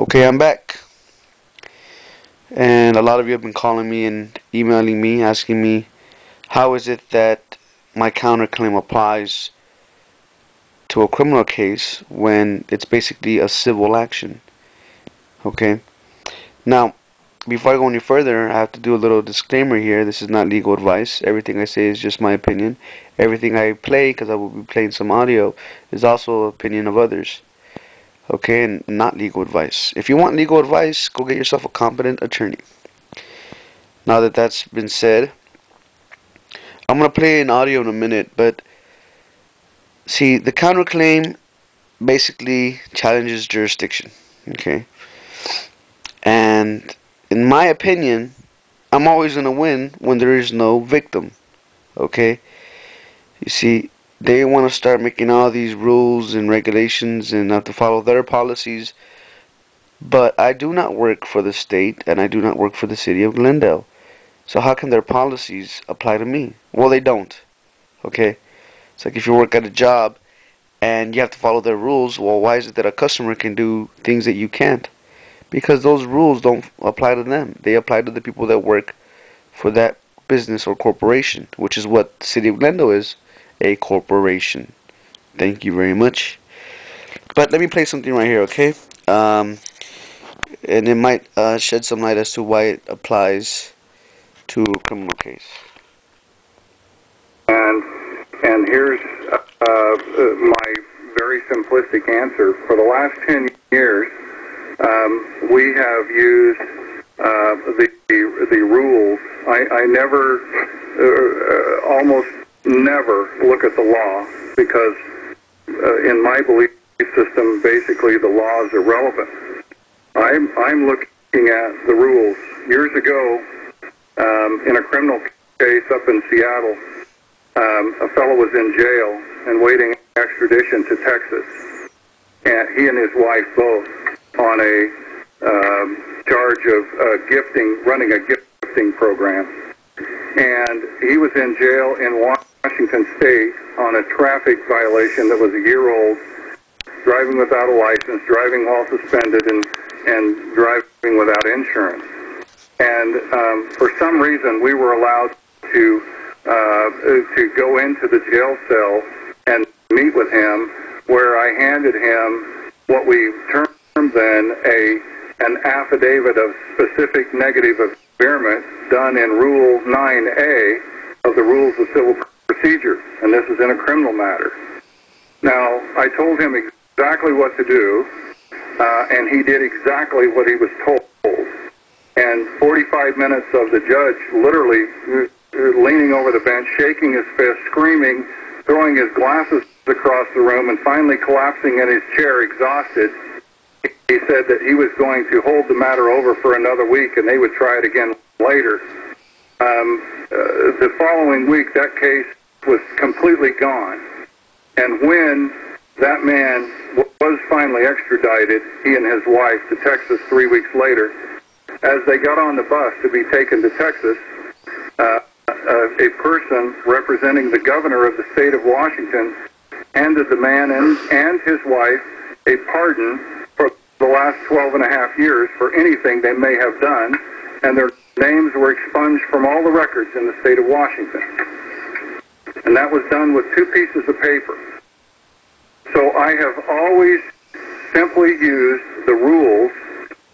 Okay, I'm back. And a lot of you have been calling me and emailing me asking me how is it that my counterclaim applies to a criminal case when it's basically a civil action. Okay? Now, before I go any further, I have to do a little disclaimer here. This is not legal advice. Everything I say is just my opinion. Everything I play, because I will be playing some audio, is also opinion of others. Okay, and not legal advice. If you want legal advice, go get yourself a competent attorney. Now that that's been said, I'm going to play an audio in a minute, but see, the counterclaim basically challenges jurisdiction. Okay? And in my opinion, I'm always going to win when there is no victim. Okay? You see, they want to start making all these rules and regulations and have to follow their policies. But I do not work for the state and I do not work for the city of Glendale. So how can their policies apply to me? Well, they don't. Okay? It's like if you work at a job and you have to follow their rules, well, why is it that a customer can do things that you can't? Because those rules don't apply to them. They apply to the people that work for that business or corporation, which is what the city of Glendale is, a corporation. Thank you very much. But let me play something right here, okay? And it might shed some light as to why it applies to a criminal case. And here's my very simplistic answer. For the last 10 years, we have used the rules. I never, almost never look at the law because in my belief system, basically the law is irrelevant. I'm looking at the rules. Years ago, in a criminal case up in Seattle, a fellow was in jail and waiting extradition to Texas. And he and his wife both on a charge of running a gifting program. And he was in jail in Washington State on a traffic violation that was a year old, driving without a license, driving while suspended, and driving without insurance. And for some reason, we were allowed to go into the jail cell and meet with him, where I handed him what we termed then an affidavit of specific negative affairment done in Rule 9A of the Rules of Civil Procedure, and this is in a criminal matter. Now, I told him exactly what to do, and he did exactly what he was told. And 45 minutes of the judge literally leaning over the bench, shaking his fist, screaming, throwing his glasses across the room, and finally collapsing in his chair, exhausted. He said that he was going to hold the matter over for another week, and they would try it again later. The following week, that case was completely gone. And when that man was finally extradited, he and his wife, to Texas 3 weeks later, as they got on the bus to be taken to Texas, a person representing the governor of the state of Washington handed the man and his wife a pardon for the last 12 and a half years for anything they may have done, and their names were expunged from all the records in the state of Washington. And that was done with 2 pieces of paper. So I have always simply used the rules,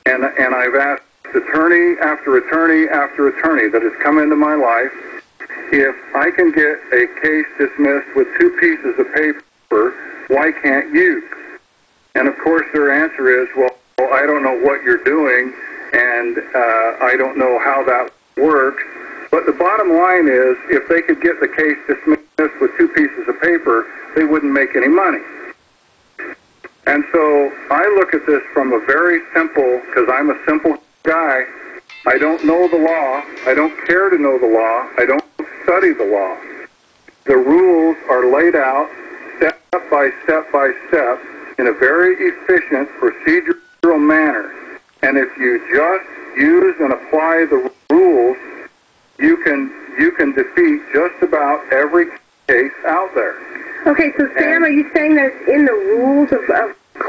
and I've asked attorney after attorney after attorney that has come into my life, if I can get a case dismissed with 2 pieces of paper, why can't you? And of course their answer is, well, I don't know what you're doing, and I don't know how that works. But the bottom line is, if they could get the case dismissed with 2 pieces of paper, they wouldn't make any money. And so I look at this from a very simple, because I'm a simple guy. I don't know the law. I don't care to know the law. I don't study the law. The rules are laid out step by step by step in a very efficient procedural manner. And if you just use and apply the rules, you can defeat just about every case out there. Okay, so Sam, are you saying that it's in the rules of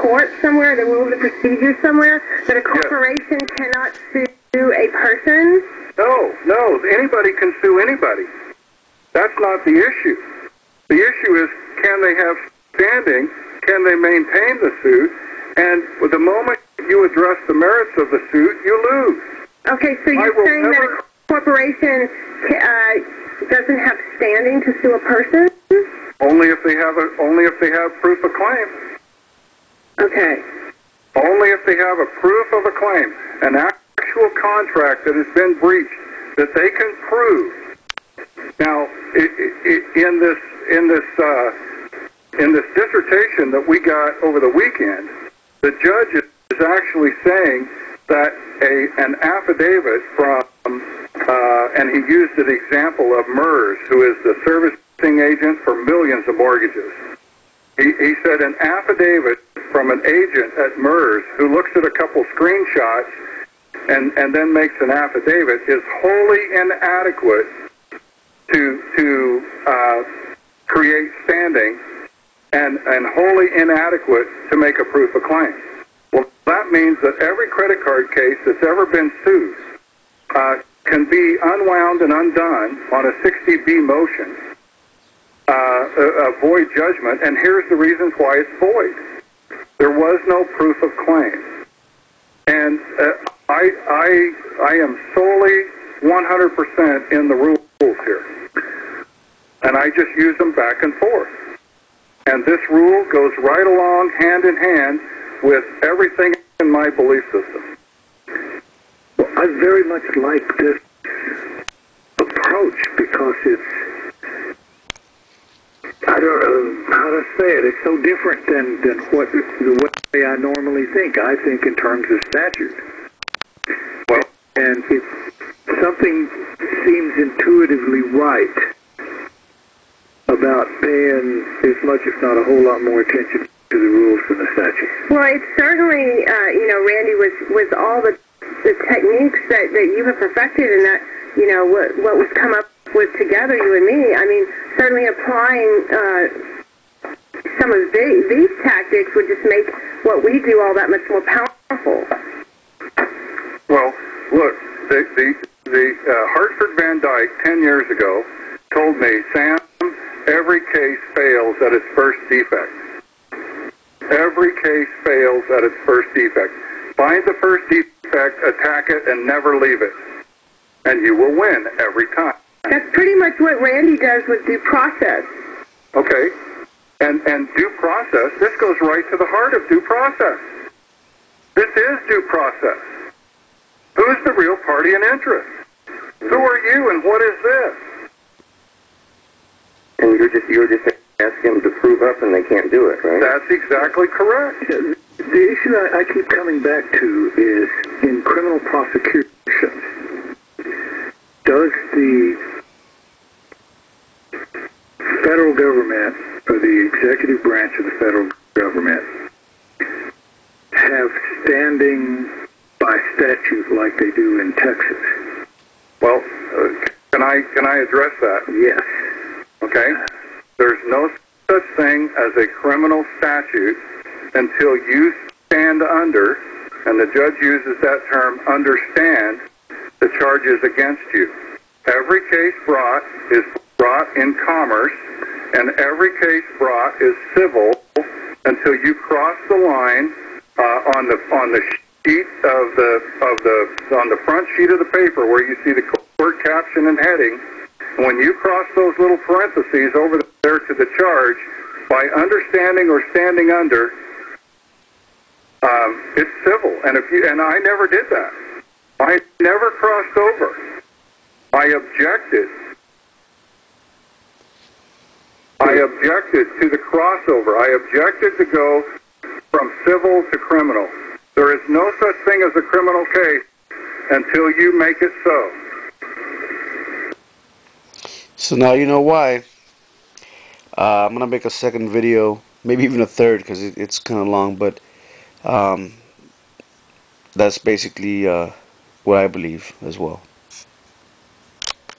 court somewhere, the rules of procedure somewhere, that a corporation cannot sue a person? No, anybody can sue anybody. That's not the issue. The issue is, can they have standing? Can they maintain the suit? And the moment you address the merits of the suit, you lose. Okay, so you're saying that a corporation doesn't have standing to sue a person? Only if they have proof of claim. Okay. Only if they have a proof of a claim, an actual contract that has been breached that they can prove. Now, in this dissertation that we got over the weekend, the judge is actually saying that an affidavit from, and he used an example of MERS, who is the servicing agent for millions of mortgages. He said an affidavit from an agent at MERS who looks at a couple screenshots and then makes an affidavit is wholly inadequate to create standing and wholly inadequate to make a proof of claim. Well, that means that every credit card case that's ever been sued can be unwound and undone on a 60B motion, a void judgment, and here's the reasons why it's void. There was no proof of claim. And I am solely 100% in the rules here. And I just use them back and forth. And this rule goes right along hand in hand with everything in my belief system. Well, I very much like this approach because it's, I don't know how to say it, it's so different than the way I normally think. I think in terms of statute. Well, and if something seems intuitively right about paying as much, if not a whole lot more attention to the rules than the statute. Well, it's certainly, Randy, with all the techniques that you have perfected and that, what we've come up with together, you and me, I mean, certainly applying some of these tactics would just make what we do all that much more powerful. Well, look, the Hartford Van Dyke 10 years ago told me, Sam, every case fails at its first defect. Every case fails at its first defect. Find the first defect, attack it, and never leave it. And you will win every time. That's pretty much what Randy does with due process. Okay. And due process, this goes right to the heart of due process. This is due process. Who's the real party in interest? Who are you and what is this? And you're just asking them to prove up and they can't do it, right? That's exactly correct. The issue I keep coming back to is in criminal prosecution, does the federal government or the executive branch of the federal government have standing by statute like they do in Texas? Well, can I address that? Yes. Okay? There's no such thing as a criminal statute until you stand under, and the judge uses that term, understand the charges against you. Every case brought is brought in commerce, and every case brought is civil until you cross the line on the sheet on the front sheet of the paper where you see the court caption and heading. When you cross those little parentheses over there to the charge, by understanding or standing under, it's civil. And I never did that. I never crossed over. I objected. I objected to the crossover. I objected to go from civil to criminal. There is no such thing as a criminal case until you make it so. So now you know why. I'm going to make a second video, maybe even a third because it's kind of long, but that's basically what I believe as well.